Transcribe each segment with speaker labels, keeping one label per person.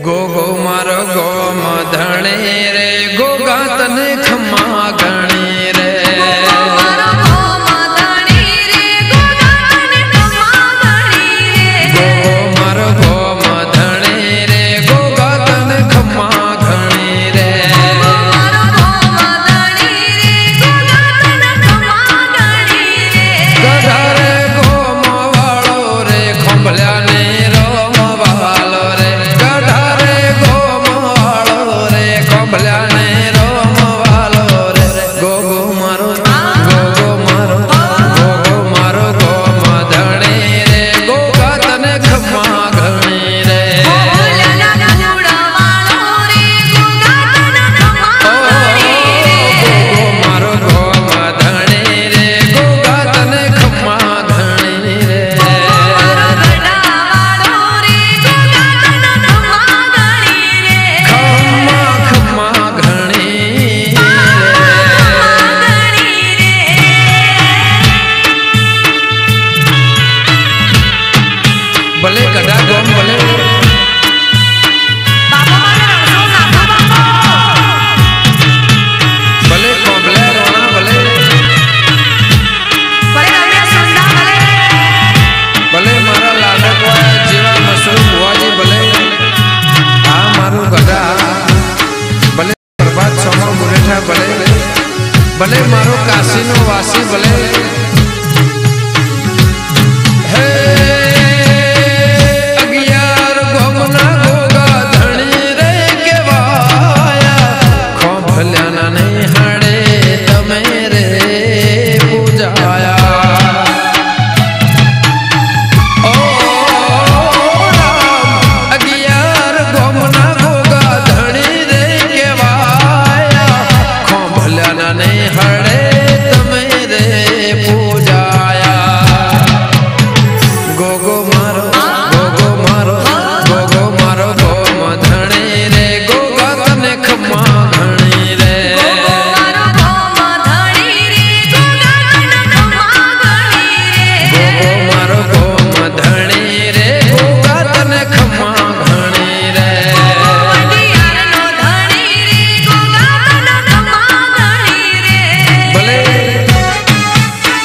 Speaker 1: गोगो मारो गो मधणे रे गोगा तने खम्मा गणे रे भले गधा गोम भले भले कोबले रोना भले भले मारा लाडक जीवा मसूर बुआजी भले आ मारू गधा भले बर्बाद सोमा मुरेठा भले भले मारो काशीनो वासी भले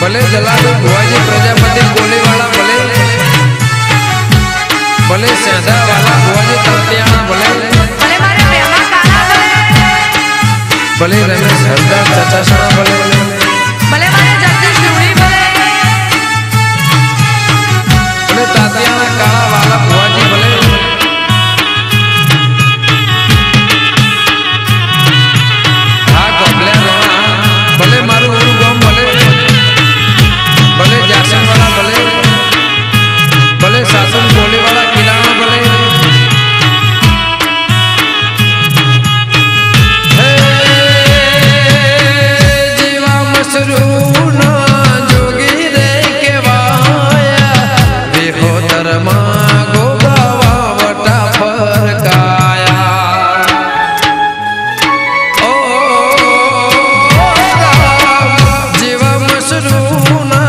Speaker 1: भले जलालो बुआजी प्रजापति कोली वाला भले भले सेंधा वाला बुआजी तांतियाना भले
Speaker 2: भले मारे प्रेमा काला
Speaker 1: भले रमेश हरदार चाचा सोना भले
Speaker 2: भले मारे जगदीश डूड़ी भले
Speaker 1: भले तांतियाना काला वाला बुआजी भले हाँ गोबले रोना भले मारू उरु गोम भले भले जासन वाला भले भले शासन बोले वाला किलाना भले जीवा मसरूना जोगी रे के वाया विहो धर्मा गोगावा वटा फरकाया ओ जीवा मसरूना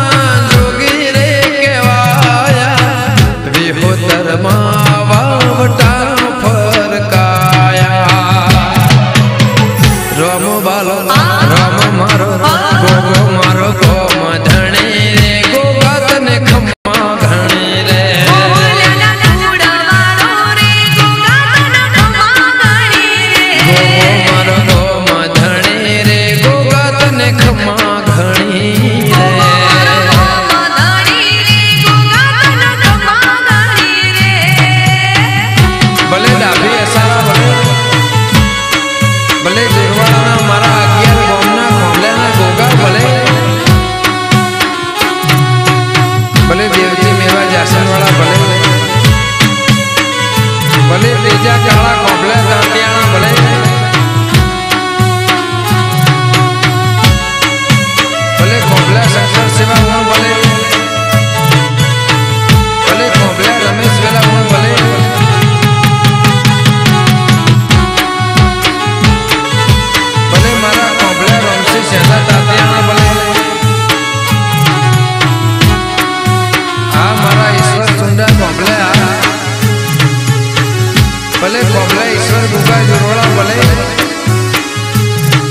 Speaker 1: भले કોમલા ઈશ્વર ગુગા જોરોળા ભલે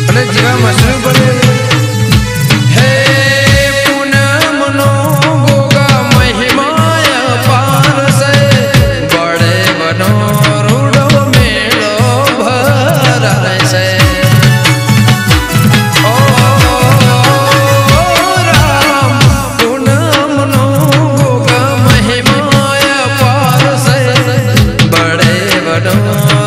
Speaker 1: અને જીવા મસરૂ ભલે હે પૂનમનો ગોગા મહિમાય પારસે બળે બનો રૂડો મેળો ભરાશે ઓ રામ પૂનમનો ગોગા મહિમાય પારસે બળે બનો